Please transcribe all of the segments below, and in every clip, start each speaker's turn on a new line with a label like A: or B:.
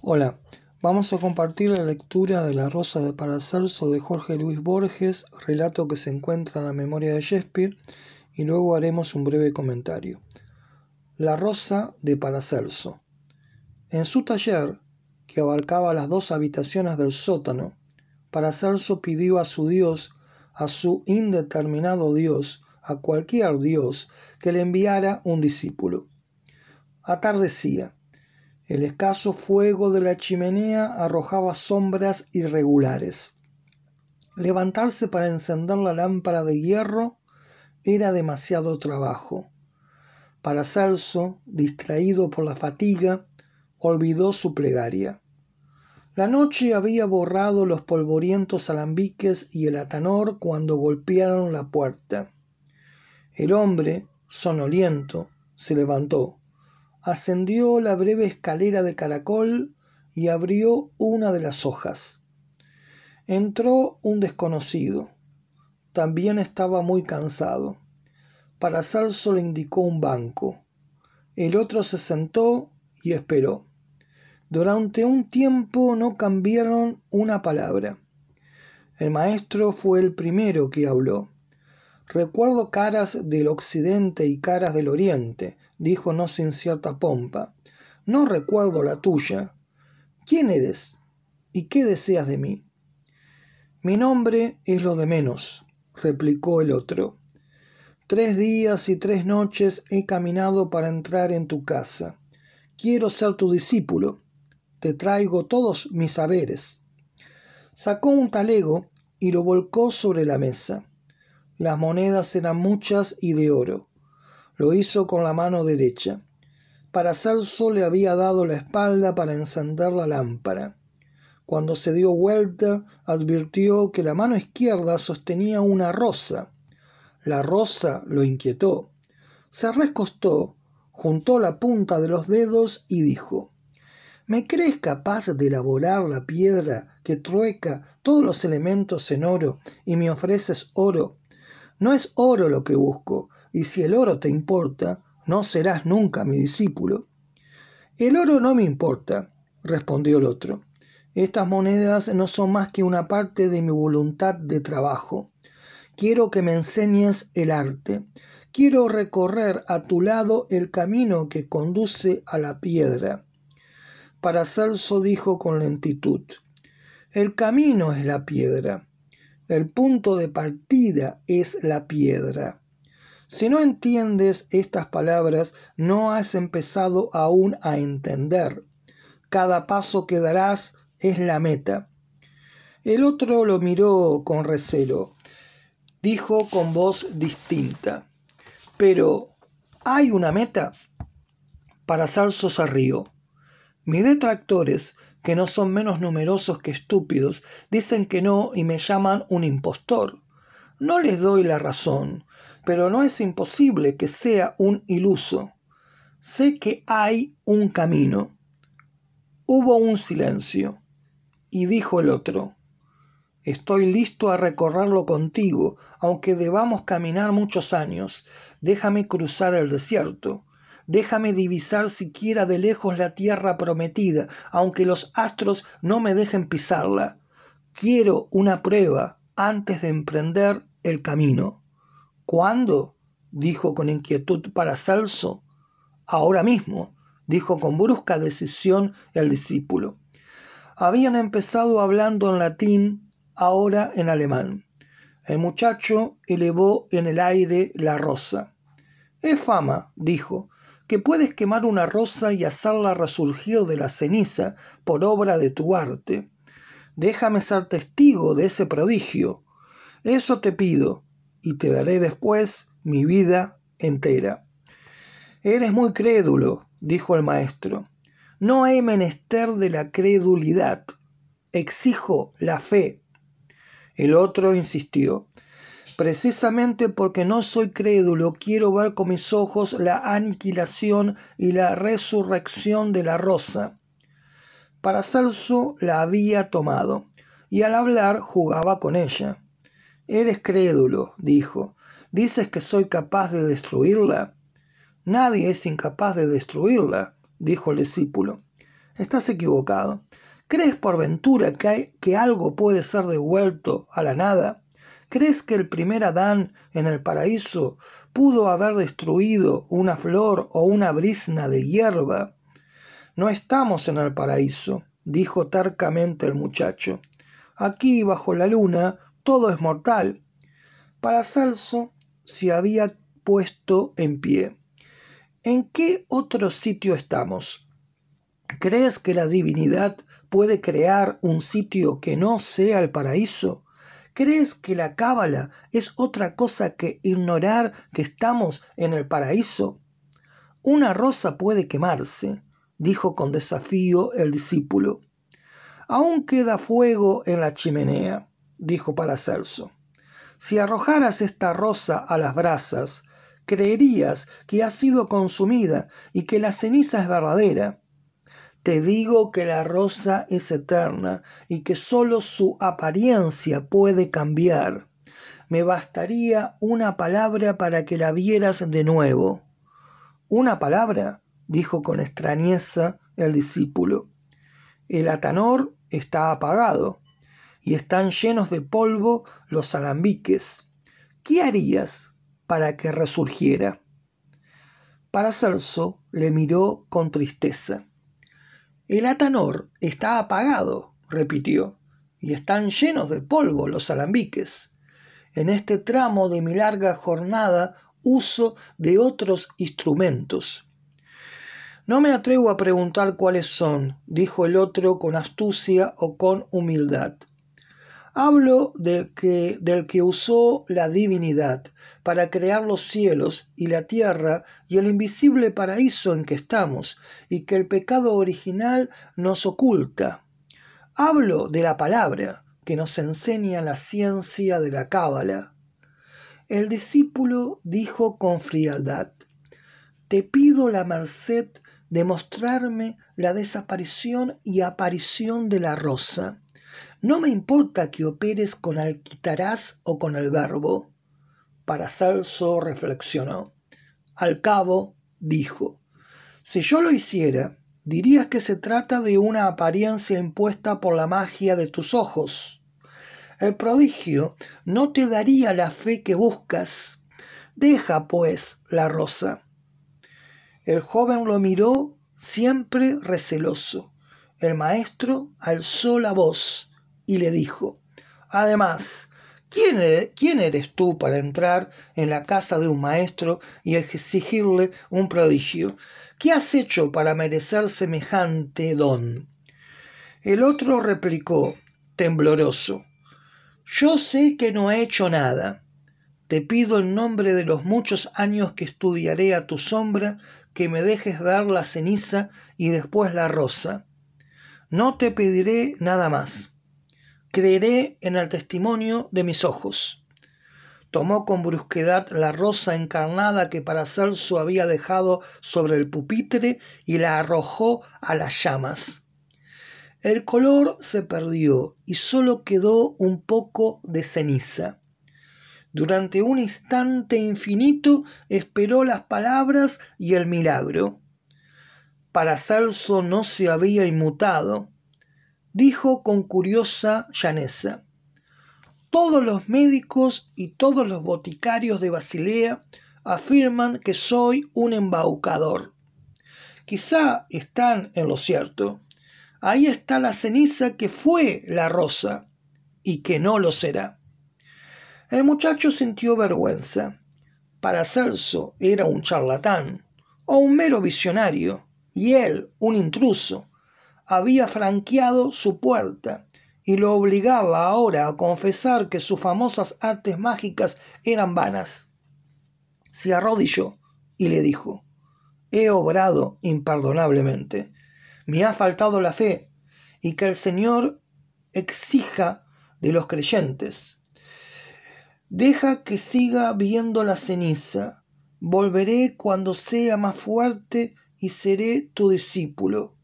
A: Hola, vamos a compartir la lectura de La Rosa de Paracelso de Jorge Luis Borges, relato que se encuentra en la memoria de Shakespeare, y luego haremos un breve comentario. La Rosa de Paracelso. En su taller, que abarcaba las 2 habitaciones del sótano, Paracelso pidió a su Dios, a su indeterminado Dios, a cualquier Dios, que le enviara un discípulo. Atardecía. El escaso fuego de la chimenea arrojaba sombras irregulares. Levantarse para encender la lámpara de hierro era demasiado trabajo. Paracelso, distraído por la fatiga, olvidó su plegaria. La noche había borrado los polvorientos alambiques y el atanor cuando golpearon la puerta. El hombre, sonoliento, se levantó. Ascendió la breve escalera de caracol y abrió una de las hojas. Entró un desconocido. También estaba muy cansado. Paracelso le indicó un banco. El otro se sentó y esperó. Durante un tiempo no cambiaron una palabra. El maestro fue el primero que habló. «Recuerdo caras del occidente y caras del oriente», dijo no sin cierta pompa. «No recuerdo la tuya. ¿Quién eres? ¿Y qué deseas de mí?» «Mi nombre es lo de menos», replicó el otro. 3 días y 3 noches he caminado para entrar en tu casa. Quiero ser tu discípulo. Te traigo todos mis saberes. Sacó un talego y lo volcó sobre la mesa. Las monedas eran muchas y de oro. Lo hizo con la mano derecha. Paracelso le había dado la espalda para encender la lámpara. Cuando se dio vuelta, advirtió que la mano izquierda sostenía una rosa. La rosa lo inquietó. Se recostó, juntó la punta de los dedos y dijo: «¿Me crees capaz de elaborar la piedra que trueca todos los elementos en oro y me ofreces oro? No es oro lo que busco, y si el oro te importa, no serás nunca mi discípulo». «El oro no me importa», respondió el otro. «Estas monedas no son más que una parte de mi voluntad de trabajo. Quiero que me enseñes el arte. Quiero recorrer a tu lado el camino que conduce a la piedra». Paracelso dijo con lentitud: «El camino es la piedra. El punto de partida es la piedra. Si no entiendes estas palabras, no has empezado aún a entender. Cada paso que darás es la meta». El otro lo miró con recelo. Dijo con voz distinta: «¿Pero hay una meta?» Paracelso se rió. «Mis detractores, que no son menos numerosos que estúpidos, dicen que no y me llaman un impostor. No les doy la razón, pero no es imposible que sea un iluso. Sé que hay un camino». Hubo un silencio, y dijo el otro: «Estoy listo a recorrerlo contigo, aunque debamos caminar muchos años. Déjame cruzar el desierto. Déjame divisar siquiera de lejos la tierra prometida, aunque los astros no me dejen pisarla. Quiero una prueba antes de emprender el camino». «¿Cuándo?», dijo con inquietud Paracelso. «Ahora mismo», dijo con brusca decisión el discípulo. Habían empezado hablando en latín, ahora en alemán. El muchacho elevó en el aire la rosa. «Es fama», dijo, «que puedes quemar una rosa y hacerla resurgir de la ceniza por obra de tu arte. Déjame ser testigo de ese prodigio. Eso te pido, y te daré después mi vida entera». «Eres muy crédulo», dijo el maestro. «No he menester de la credulidad. Exijo la fe». El otro insistió: «Precisamente porque no soy crédulo, quiero ver con mis ojos la aniquilación y la resurrección de la rosa». Paracelso la había tomado, y al hablar jugaba con ella. «Eres crédulo», dijo. «¿Dices que soy capaz de destruirla?» «Nadie es incapaz de destruirla», dijo el discípulo. Estás equivocado. ¿Crees por ventura que algo puede ser devuelto a la nada? ¿Crees que el primer Adán en el paraíso pudo haber destruido una flor o una brizna de hierba? No estamos en el paraíso, dijo tercamente el muchacho. Aquí, bajo la luna, todo es mortal. Paracelso se había puesto en pie. ¿En qué otro sitio estamos? ¿Crees que la divinidad puede crear un sitio que no sea el paraíso? ¿Crees que la cábala es otra cosa que ignorar que estamos en el paraíso? Una rosa puede quemarse, dijo con desafío el discípulo. Aún queda fuego en la chimenea, dijo Paracelso. Si arrojaras esta rosa a las brasas, creerías que ha sido consumida y que la ceniza es verdadera. Te digo que la rosa es eterna y que sólo su apariencia puede cambiar. Me bastaría una palabra para que la vieras de nuevo. ¿Una palabra?, dijo con extrañeza el discípulo. El atanor está apagado y están llenos de polvo los alambiques. ¿Qué harías para que resurgiera? Paracelso le miró con tristeza. El atanor está apagado, repitió, y están llenos de polvo los alambiques. En este tramo de mi larga jornada uso de otros instrumentos. No me atrevo a preguntar cuáles son, dijo el otro con astucia o con humildad. Hablo del que usó la divinidad para crear los cielos y la tierra y el invisible paraíso en que estamos y que el pecado original nos oculta. Hablo de la palabra que nos enseña la ciencia de la cábala. El discípulo dijo con frialdad: Te pido la merced de mostrarme la desaparición y aparición de la rosa. No me importa que operes con alquitarás o con el verbo. Paracelso reflexionó. Al cabo, dijo, si yo lo hiciera, dirías que se trata de una apariencia impuesta por la magia de tus ojos. El prodigio no te daría la fe que buscas. Deja, pues, la rosa. El joven lo miró siempre receloso. El maestro alzó la voz y le dijo: Además, ¿quién eres tú para entrar en la casa de un maestro y exigirle un prodigio? ¿Qué has hecho para merecer semejante don? El otro replicó, tembloroso: Yo sé que no he hecho nada. Te pido en nombre de los muchos años que estudiaré a tu sombra que me dejes ver la ceniza y después la rosa. No te pediré nada más. Creeré en el testimonio de mis ojos. Tomó con brusquedad la rosa encarnada que Paracelso había dejado sobre el pupitre y la arrojó a las llamas. El color se perdió y solo quedó un poco de ceniza. Durante un instante infinito esperó las palabras y el milagro. Paracelso no se había inmutado. Dijo con curiosa llaneza: Todos los médicos y todos los boticarios de Basilea afirman que soy un embaucador. Quizá están en lo cierto. Ahí está la ceniza que fue la rosa y que no lo será. El muchacho sintió vergüenza. Paracelso era un charlatán o un mero visionario, y él, un intruso, había franqueado su puerta y lo obligaba ahora a confesar que sus famosas artes mágicas eran vanas. Se arrodilló y le dijo: He obrado imperdonablemente, me ha faltado la fe, y que el Señor exija de los creyentes. Deja que siga viendo la ceniza. Volveré cuando sea más fuerte y seré tu discípulo,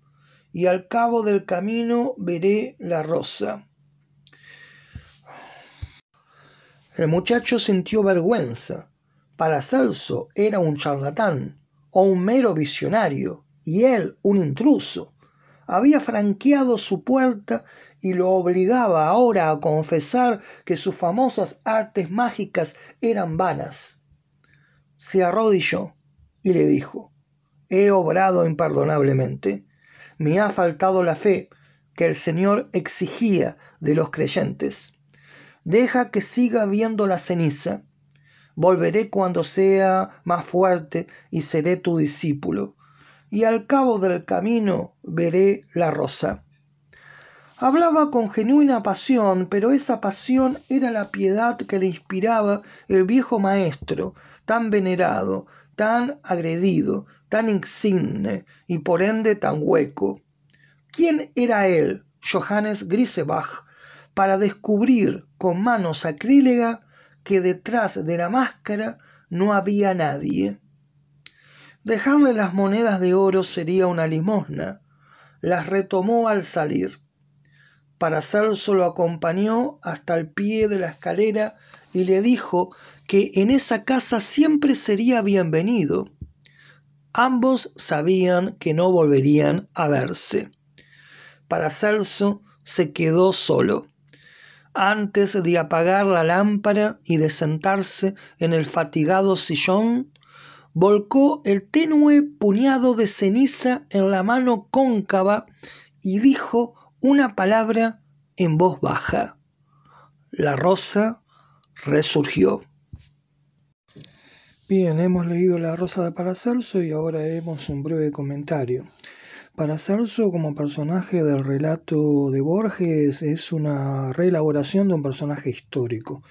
A: y al cabo del camino veré la rosa. El muchacho sintió vergüenza. Paracelso era un charlatán o un mero visionario, y él un intruso. había franqueado su puerta y lo obligaba ahora a confesar que sus famosas artes mágicas eran vanas. Se arrodilló y le dijo: «He obrado imperdonablemente. Me ha faltado la fe que el Señor exigía de los creyentes. Deja que siga viendo la ceniza. Volveré cuando sea más fuerte y seré tu discípulo, y al cabo del camino veré la rosa». Hablaba con genuina pasión, pero esa pasión era la piedad que le inspiraba el viejo maestro, tan venerado, tan agredido, tan insigne y por ende tan hueco. ¿Quién era él, Johannes Griesbach, para descubrir con mano sacrílega que detrás de la máscara no había nadie? Dejarle las monedas de oro sería una limosna. Las retomó al salir. Paracelso lo acompañó hasta el pie de la escalera y le dijo que en esa casa siempre sería bienvenido. Ambos sabían que no volverían a verse. Paracelso se quedó solo. Antes de apagar la lámpara y de sentarse en el fatigado sillón, volcó el tenue puñado de ceniza en la mano cóncava y dijo una palabra en voz baja. La rosa resurgió. Bien, hemos leído La rosa de Paracelso y ahora haremos un breve comentario. Paracelso, como personaje del relato de Borges, es una reelaboración de un personaje histórico.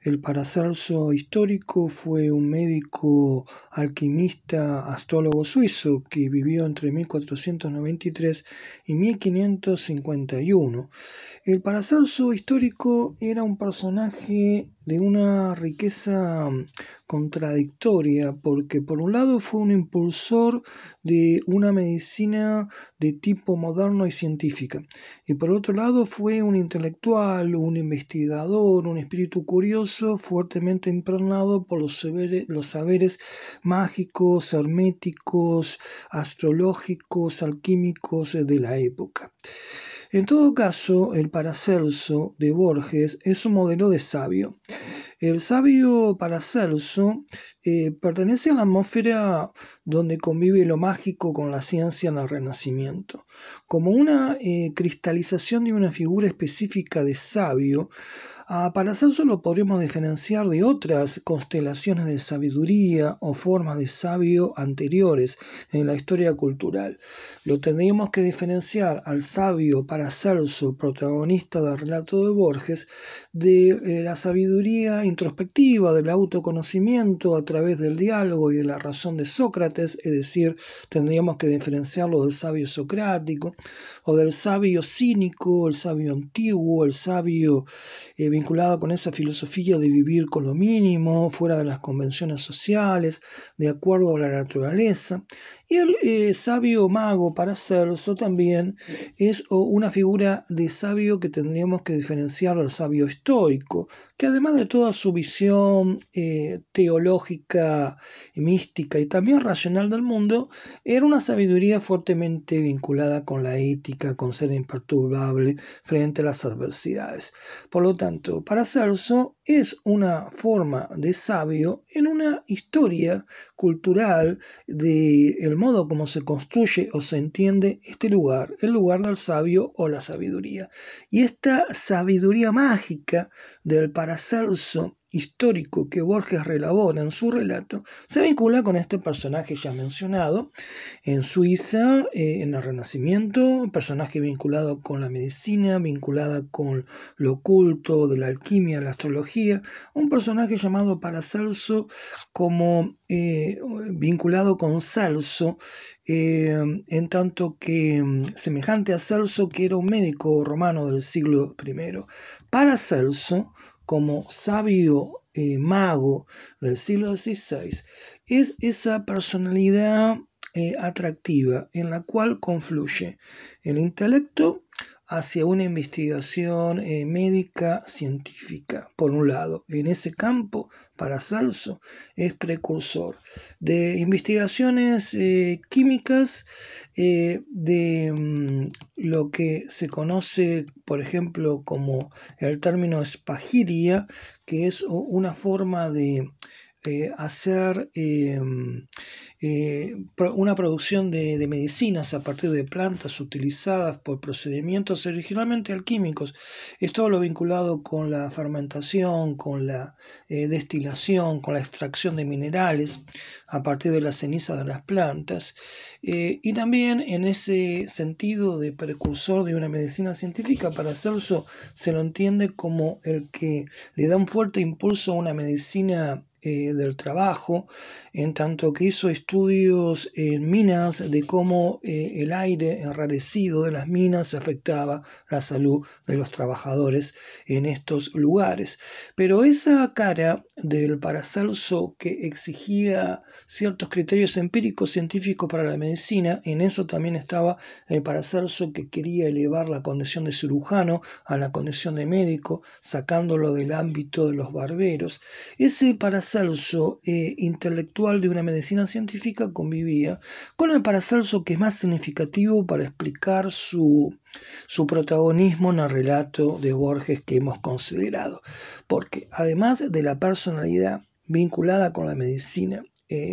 A: El Paracelso histórico fue un médico alquimista astrólogo suizo que vivió entre 1493 y 1551. El Paracelso histórico era un personaje de una riqueza contradictoria, porque por un lado fue un impulsor de una medicina de tipo moderno y científica, y por otro lado fue un intelectual, un investigador, un espíritu curioso fuertemente impregnado por los saberes mágicos, herméticos, astrológicos, alquímicos de la época. En todo caso, el Paracelso de Borges es un modelo de sabio. El sabio Paracelso pertenece a la atmósfera donde convive lo mágico con la ciencia en el Renacimiento. Como una cristalización de una figura específica de sabio, a Paracelso lo podríamos diferenciar de otras constelaciones de sabiduría o formas de sabio anteriores en la historia cultural. Lo tendríamos que diferenciar al sabio Paracelso, protagonista del relato de Borges, de la sabiduría introspectiva, del autoconocimiento a través del diálogo y de la razón de Sócrates, es decir, tendríamos que diferenciarlo del sabio socrático, o del sabio cínico, el sabio antiguo, el sabio vinculado con esa filosofía de vivir con lo mínimo, fuera de las convenciones sociales, de acuerdo a la naturaleza. Y el sabio mago Paracelso también es una figura de sabio que tendríamos que diferenciar del sabio estoico, que además de toda su visión teológica, mística y también racional del mundo, era una sabiduría fuertemente vinculada con la ética, con ser imperturbable frente a las adversidades. Por lo tanto, Paracelso es una forma de sabio en una historia cultural del modo como se construye o se entiende este lugar, el lugar del sabio o la sabiduría. Y esta sabiduría mágica del Paracelso histórico que Borges relabora en su relato se vincula con este personaje ya mencionado en Suiza, en el Renacimiento, un personaje vinculado con la medicina, vinculada con lo oculto, de la alquimia, la astrología, un personaje llamado Paracelso como vinculado con Celso, en tanto que semejante a Celso, que era un médico romano del siglo I. Paracelso, como sabio mago del siglo XVI, es esa personalidad atractiva en la cual confluye el intelecto hacia una investigación médica científica, por un lado. En ese campo, Paracelso es precursor de investigaciones químicas, de lo que se conoce, por ejemplo, como el término espagiria, que es una forma de hacer una producción de medicinas a partir de plantas utilizadas por procedimientos originalmente alquímicos. Es todo lo vinculado con la fermentación, con la destilación, con la extracción de minerales a partir de las cenizas de las plantas. Y también en ese sentido de precursor de una medicina científica, Paracelso se lo entiende como el que le da un fuerte impulso a una medicina del trabajo, en tanto que hizo estudios en minas de cómo el aire enrarecido de las minas afectaba la salud de los trabajadores en estos lugares. Pero esa cara del Paracelso que exigía ciertos criterios empíricos científicos para la medicina, en eso también estaba el Paracelso que quería elevar la condición de cirujano a la condición de médico, sacándolo del ámbito de los barberos. Ese Paracelso intelectual de una medicina científica convivía con el Paracelso que es más significativo para explicar su protagonismo en el relato de Borges que hemos considerado. Porque además de la personalidad vinculada con la medicina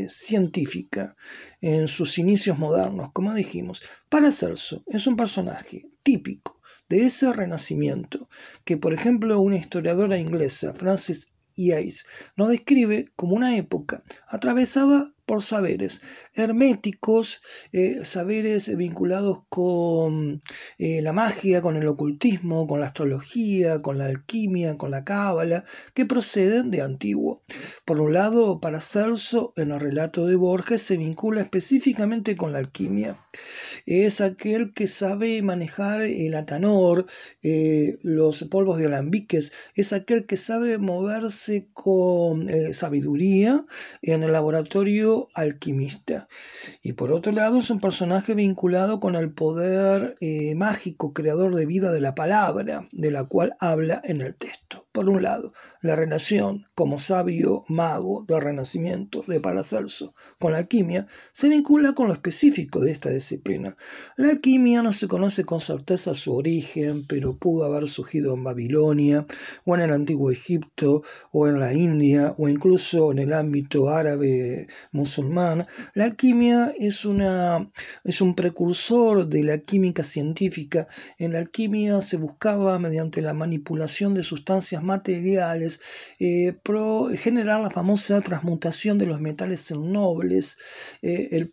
A: científica en sus inicios modernos, como dijimos, Paracelso es un personaje típico de ese renacimiento que, por ejemplo, una historiadora inglesa, Frances Yates, nos describe como una época atravesada por saberes herméticos, saberes vinculados con la magia, con el ocultismo, con la astrología, con la alquimia, con la cábala, que proceden de antiguo. Por un lado, Paracelso, en el relato de Borges, se vincula específicamente con la alquimia. Es aquel que sabe manejar el atanor, los polvos de alambiques, es aquel que sabe moverse con sabiduría en el laboratorio alquimista. Y por otro lado es un personaje vinculado con el poder mágico, creador de vida de la palabra, de la cual habla en el texto. Por un lado, la relación como sabio mago del Renacimiento de Paracelso con la alquimia se vincula con lo específico de esta disciplina. La alquimia no se conoce con certeza su origen, pero pudo haber surgido en Babilonia, o en el antiguo Egipto, o en la India, o incluso en el ámbito árabe musulmán. La alquimia es un precursor de la química científica. En la alquimia se buscaba, mediante la manipulación de sustancias materiales, generar la famosa transmutación de los metales en nobles, el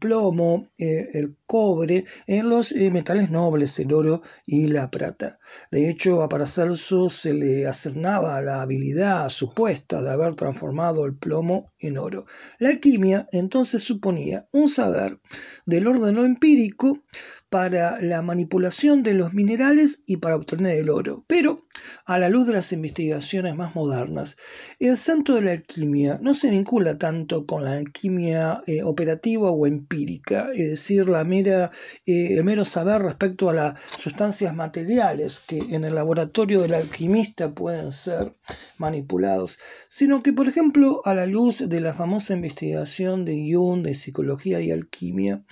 A: plomo, el cobre, en los metales nobles, el oro y la plata. De hecho, a Paracelso se le asignaba la habilidad supuesta de haber transformado el plomo en oro. La alquimia entonces suponía un saber del orden lo empírico para la manipulación de los minerales y para obtener el oro. Pero, a la luz de las investigaciones más modernas, el centro de la alquimia no se vincula tanto con la alquimia operativa o empírica, es decir, el mero saber respecto a las sustancias materiales que en el laboratorio del alquimista pueden ser manipulados, sino que, por ejemplo, a la luz de la famosa investigación de Jung de psicología y alquimia,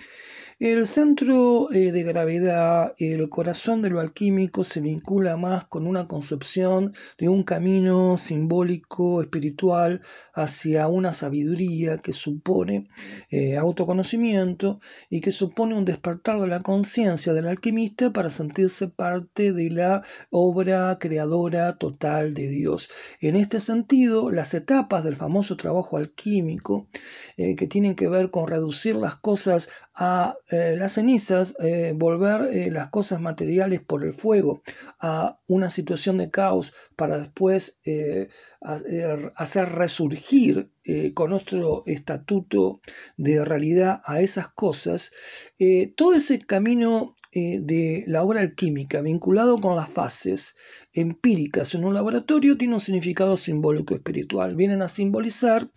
A: el centro de gravedad, el corazón de lo alquímico se vincula más con una concepción de un camino simbólico, espiritual, hacia una sabiduría que supone autoconocimiento y que supone un despertar de la conciencia del alquimista para sentirse parte de la obra creadora total de Dios. En este sentido, las etapas del famoso trabajo alquímico, que tienen que ver con reducir las cosas a las cenizas, volver las cosas materiales por el fuego a una situación de caos para después hacer resurgir con otro estatuto de realidad a esas cosas. Todo ese camino de la obra alquímica vinculado con las fases empíricas en un laboratorio tiene un significado simbólico espiritual. Vienen a simbolizar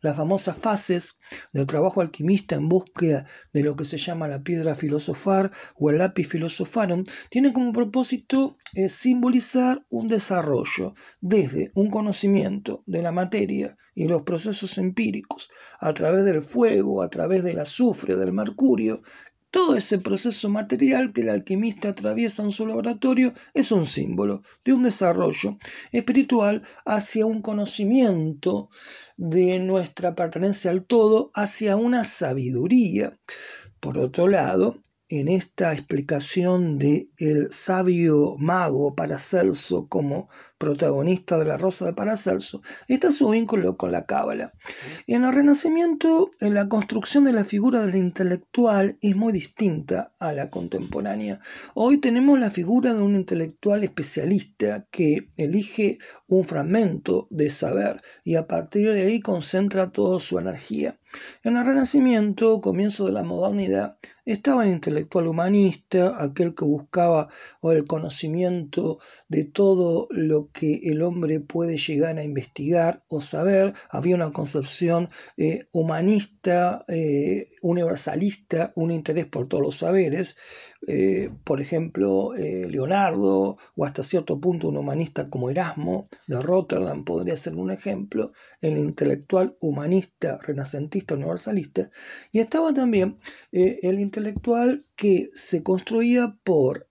A: las famosas fases del trabajo alquimista en búsqueda de lo que se llama la piedra filosofal o el lápiz filosofarum. Tienen como propósito simbolizar un desarrollo desde un conocimiento de la materia y los procesos empíricos a través del fuego, a través del azufre, del mercurio. Todo ese proceso material que el alquimista atraviesa en su laboratorio es un símbolo de un desarrollo espiritual hacia un conocimiento de nuestra pertenencia al todo, hacia una sabiduría. Por otro lado, en esta explicación de el sabio mago Paracelso como protagonista de la Rosa de Paracelso, está su vínculo con la Cábala. En el Renacimiento, en la construcción de la figura del intelectual es muy distinta a la contemporánea. Hoy tenemos la figura de un intelectual especialista que elige un fragmento de saber y a partir de ahí concentra toda su energía. En el Renacimiento, comienzo de la modernidad, estaba el intelectual humanista, aquel que buscaba el conocimiento de todo lo que el hombre puede llegar a investigar o saber. Había una concepción humanista, universalista, un interés por todos los saberes. Por ejemplo, Leonardo, o hasta cierto punto un humanista como Erasmo de Rotterdam podría ser un ejemplo, el intelectual humanista, renacentista, universalista. Y estaba también el intelectual que se construía por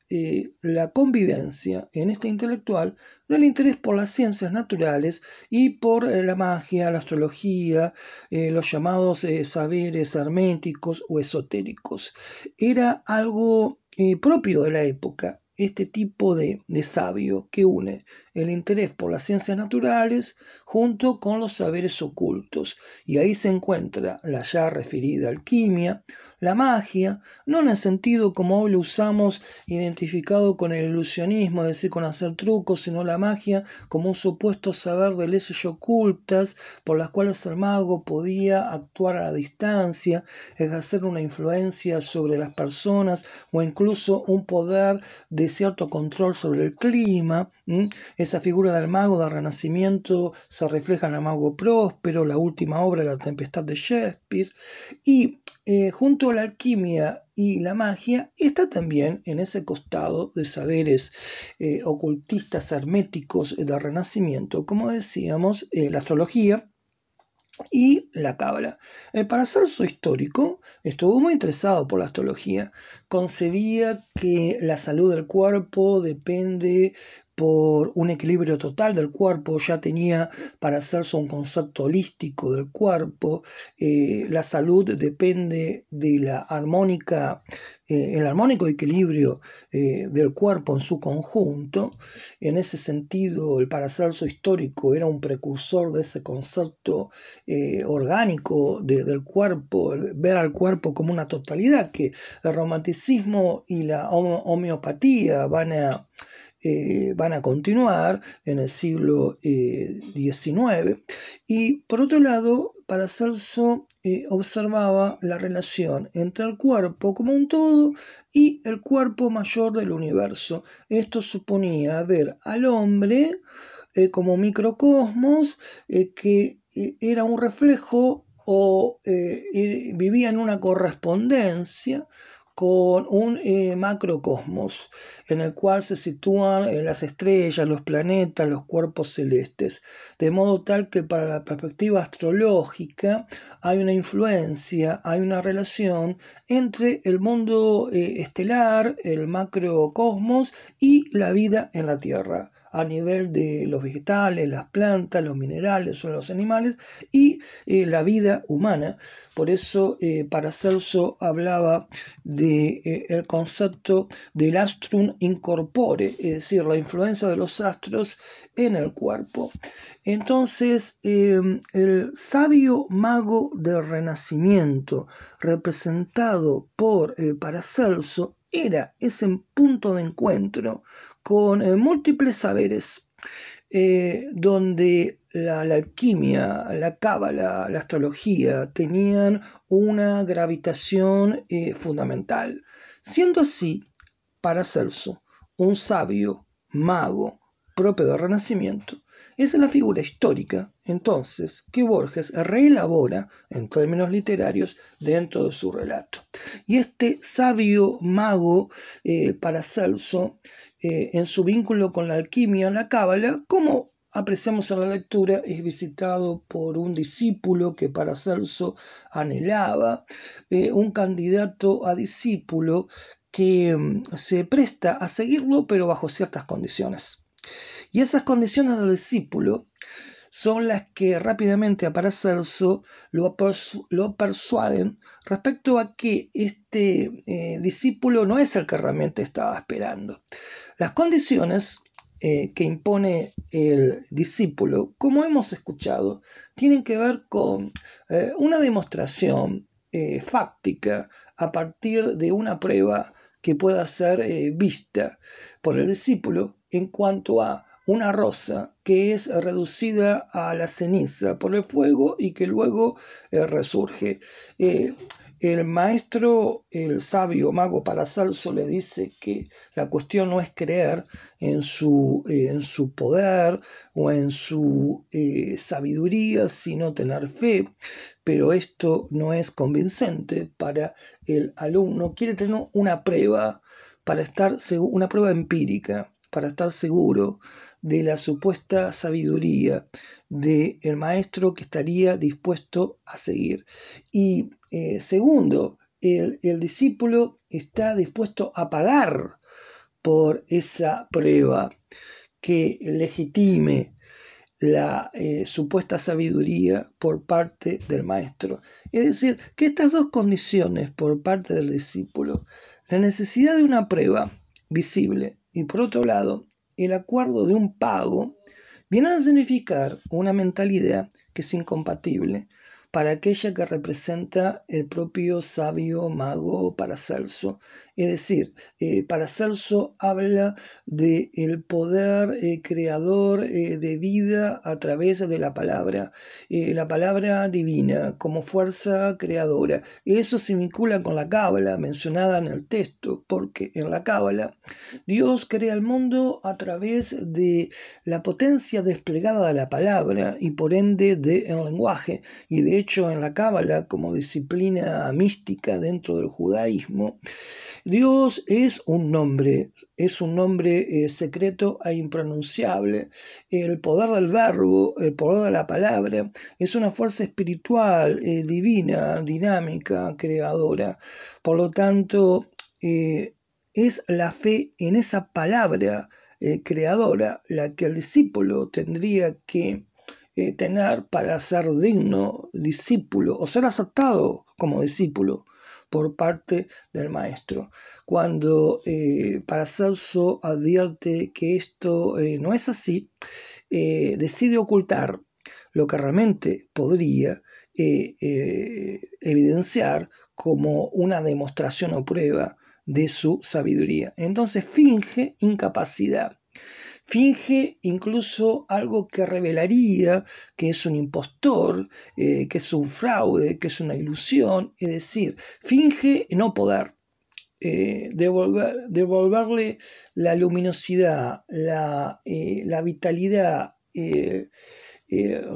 A: la convivencia en este intelectual del interés por las ciencias naturales y por la magia, la astrología, los llamados saberes herméticos o esotéricos. Era algo propio de la época, este tipo de sabio que une el interés por las ciencias naturales junto con los saberes ocultos. Y ahí se encuentra la ya referida alquimia, la magia, no en el sentido como hoy lo usamos identificado con el ilusionismo, es decir, con hacer trucos, sino la magia como un supuesto saber de leyes ocultas por las cuales el mago podía actuar a la distancia, ejercer una influencia sobre las personas o incluso un poder de cierto control sobre el clima. Esa figura del mago del Renacimiento se refleja en el mago Próspero, la última obra de La Tempestad de Shakespeare, y junto a la alquimia y la magia está también en ese costado de saberes ocultistas herméticos del Renacimiento, como decíamos, la astrología y la cábala. El Paracelso histórico estuvo muy interesado por la astrología. Concebía que la salud del cuerpo depende por un equilibrio total del cuerpo. Ya tenía Paracelso un concepto holístico del cuerpo. La salud depende de la armónica, el armónico equilibrio del cuerpo en su conjunto. En ese sentido, el Paracelso histórico era un precursor de ese concepto orgánico del cuerpo, ver al cuerpo como una totalidad, que el romanticismo y la homeopatía van a continuar en el siglo XIX. Y por otro lado, Paracelso observaba la relación entre el cuerpo como un todo y el cuerpo mayor del universo. Esto suponía ver al hombre como microcosmos que era un reflejo o vivía en una correspondencia con un macrocosmos en el cual se sitúan las estrellas, los planetas, los cuerpos celestes, de modo tal que para la perspectiva astrológica hay una influencia, hay una relación entre el mundo estelar, el macrocosmos y la vida en la Tierra, a nivel de los vegetales, las plantas, los minerales o los animales y la vida humana. Por eso Paracelso hablaba del concepto del astrum incorpore, es decir, la influencia de los astros en el cuerpo. Entonces, el sabio mago del Renacimiento, representado por Paracelso, era ese punto de encuentro con múltiples saberes, donde la alquimia, la cábala, la astrología tenían una gravitación fundamental. Siendo así, Paracelso, un sabio, mago, propio del Renacimiento, es la figura histórica, entonces, que Borges reelabora en términos literarios dentro de su relato. Y este sabio mago Paracelso, en su vínculo con la alquimia, la cábala, como apreciamos en la lectura, es visitado por un discípulo que Paracelso anhelaba, un candidato a discípulo que se presta a seguirlo, pero bajo ciertas condiciones. Y esas condiciones del discípulo son las que rápidamente a Paracelso lo persuaden respecto a que este discípulo no es el que realmente estaba esperando. Las condiciones que impone el discípulo, como hemos escuchado, tienen que ver con una demostración fáctica a partir de una prueba que pueda ser vista por el discípulo en cuanto a una rosa que es reducida a la ceniza por el fuego y que luego resurge. El maestro, el sabio mago Paracelso, le dice que la cuestión no es creer en su poder o en su sabiduría, sino tener fe, pero esto no es convincente para el alumno. Quiere tener una prueba para estar seguro, una prueba empírica, para estar seguro de la supuesta sabiduría del maestro que estaría dispuesto a seguir. Y segundo, el discípulo está dispuesto a pagar por esa prueba que legitime la supuesta sabiduría por parte del maestro. Es decir, que estas dos condiciones por parte del discípulo, la necesidad de una prueba visible y por otro lado el acuerdo de un pago, vienen a significar una mentalidad que es incompatible para aquella que representa el propio sabio mago Paracelso. Es decir, Paracelso habla del poder creador de vida a través de la palabra divina como fuerza creadora. Eso se vincula con la cábala mencionada en el texto, porque en la cábala Dios crea el mundo a través de la potencia desplegada de la palabra y por ende del lenguaje. Y de hecho en la cábala, como disciplina mística dentro del judaísmo, Dios es un nombre secreto e impronunciable. El poder del verbo, el poder de la palabra, es una fuerza espiritual, divina, dinámica, creadora. Por lo tanto, es la fe en esa palabra creadora la que el discípulo tendría que tener para ser digno discípulo o ser aceptado como discípulo por parte del maestro. Cuando Paracelso advierte que esto no es así, decide ocultar lo que realmente podría evidenciar como una demostración o prueba de su sabiduría. Entonces finge incapacidad. Finge incluso algo que revelaría que es un impostor, que es un fraude, que es una ilusión, es decir, finge no poder. Devolverle la luminosidad, la vitalidad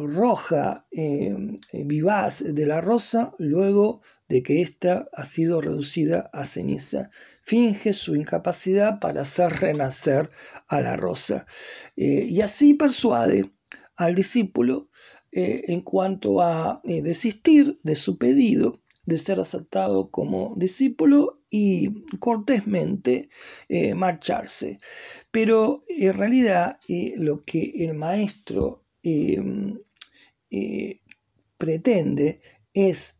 A: roja, vivaz de la rosa, luego de que ésta ha sido reducida a ceniza. Finge su incapacidad para hacer renacer a la rosa. Y así persuade al discípulo en cuanto a desistir de su pedido de ser aceptado como discípulo y cortésmente marcharse. Pero en realidad lo que el maestro pretende es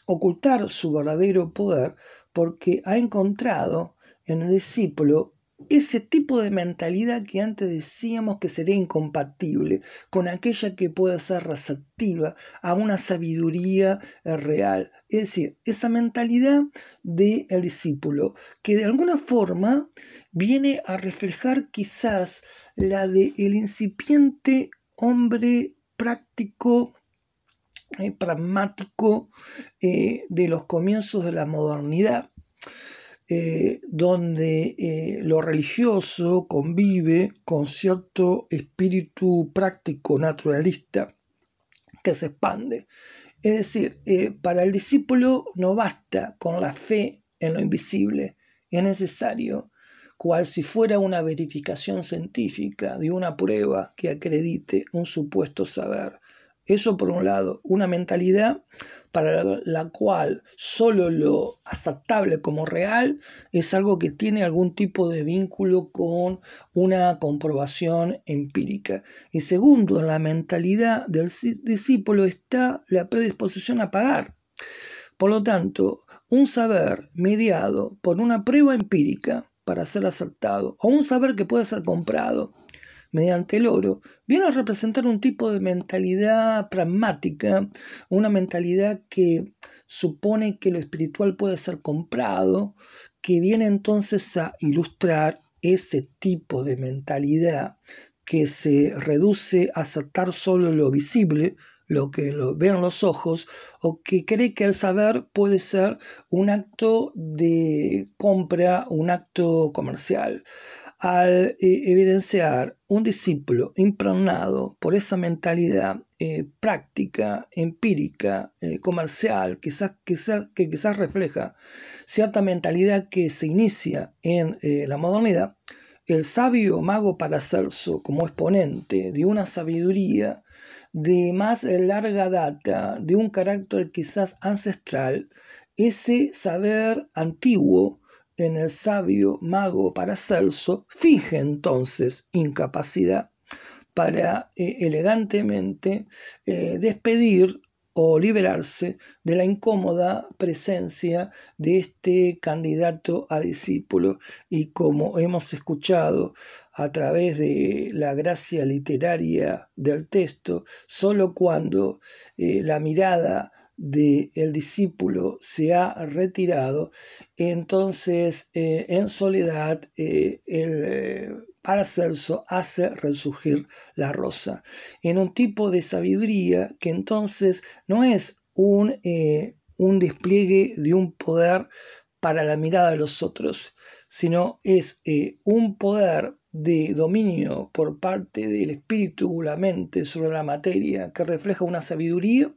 A: ocultar su verdadero poder porque ha encontrado en el discípulo ese tipo de mentalidad que antes decíamos que sería incompatible con aquella que puede ser receptiva a una sabiduría real. Es decir, esa mentalidad del discípulo que de alguna forma viene a reflejar quizás la del incipiente hombre práctico, pragmático de los comienzos de la modernidad. donde lo religioso convive con cierto espíritu práctico naturalista que se expande. Es decir, para el discípulo no basta con la fe en lo invisible, es necesario, cual si fuera una verificación científica de una prueba que acredite un supuesto saber. Eso por un lado, una mentalidad para la cual solo lo aceptable como real es algo que tiene algún tipo de vínculo con una comprobación empírica. Y segundo, en la mentalidad del discípulo está la predisposición a pagar. Por lo tanto, un saber mediado por una prueba empírica para ser aceptado, o un saber que puede ser comprado mediante el oro, viene a representar un tipo de mentalidad pragmática, una mentalidad que supone que lo espiritual puede ser comprado, que viene entonces a ilustrar ese tipo de mentalidad que se reduce a aceptar solo lo visible, lo que lo ven los ojos, o que cree que el saber puede ser un acto de compra, un acto comercial. Al evidenciar un discípulo impregnado por esa mentalidad práctica, empírica, comercial, que quizás refleja cierta mentalidad que se inicia en la modernidad, el sabio mago Paracelso, como exponente de una sabiduría de más larga data, de un carácter quizás ancestral, ese saber antiguo en el sabio mago Paracelso finge entonces incapacidad para elegantemente despedir o liberarse de la incómoda presencia de este candidato a discípulo. Y como hemos escuchado a través de la gracia literaria del texto, solo cuando la mirada del discípulo se ha retirado, entonces en soledad el Paracelso hace resurgir la rosa, en un tipo de sabiduría que entonces no es un despliegue de un poder para la mirada de los otros, sino es un poder de dominio por parte del espíritu, la mente sobre la materia, que refleja una sabiduría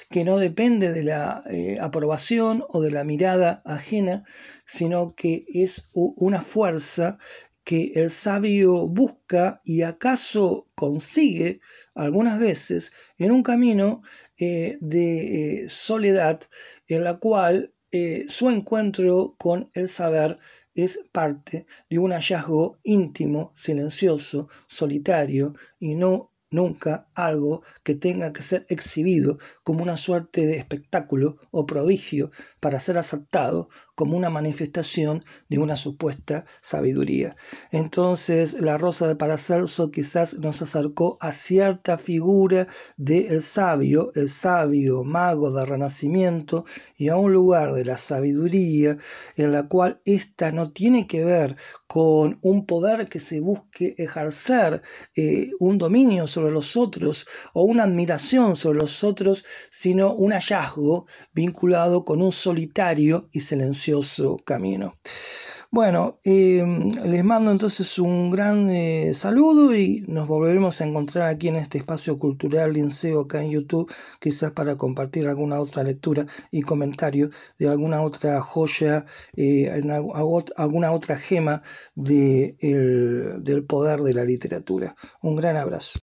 A: que no depende de la aprobación o de la mirada ajena, sino que es una fuerza que el sabio busca y acaso consigue algunas veces en un camino de soledad en la cual su encuentro con el saber es parte de un hallazgo íntimo, silencioso, solitario y no nunca algo que tenga que ser exhibido como una suerte de espectáculo o prodigio para ser aceptado como una manifestación de una supuesta sabiduría. Entonces la rosa de Paracelso quizás nos acercó a cierta figura del sabio, el sabio mago del Renacimiento, y a un lugar de la sabiduría en la cual ésta no tiene que ver con un poder que se busque ejercer, un dominio sobre los otros o una admiración sobre los otros, sino un hallazgo vinculado con un solitario y silencioso camino. Bueno, les mando entonces un gran saludo y nos volveremos a encontrar aquí en este espacio cultural Linceo acá en YouTube, quizás para compartir alguna otra lectura y comentario de alguna otra joya, alguna otra gema del poder de la literatura. Un gran abrazo.